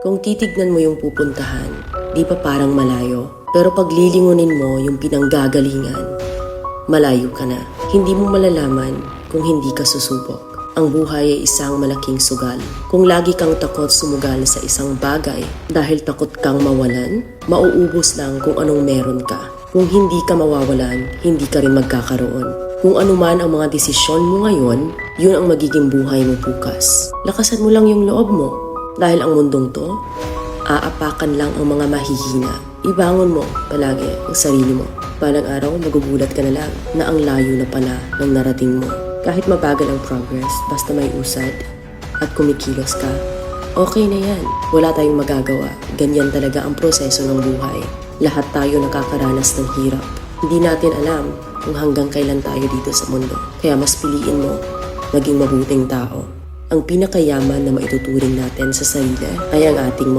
Kung titignan mo yung pupuntahan, di pa parang malayo. Pero pag lilingunin mo yung pinanggagalingan, malayo ka na. Hindi mo malalaman kung hindi ka susubok. Ang buhay ay isang malaking sugal. Kung lagi kang takot sumugal sa isang bagay dahil takot kang mawalan, mauubos lang kung anong meron ka. Kung hindi ka mawawalan, hindi ka rin magkakaroon. Kung ano man ang mga desisyon mo ngayon, yun ang magiging buhay mo bukas. Lakasan mo lang yung loob mo. Dahil ang mundong to, aapakan lang ang mga mahihina. Ibangon mo palagi ang sarili mo. Balang araw, magugulat ka na lang na ang layo na pala ng narating mo. Kahit mabagal ang progress, basta may usad at kumikilos ka, okay na yan. Wala tayong magagawa. Ganyan talaga ang proseso ng buhay. Lahat tayo nakakaranas ng hirap. Hindi natin alam kung hanggang kailan tayo dito sa mundo. Kaya mas piliin mo maging mabuting tao. Ang pinakayaman na maituturing natin sa sarili ay ang ating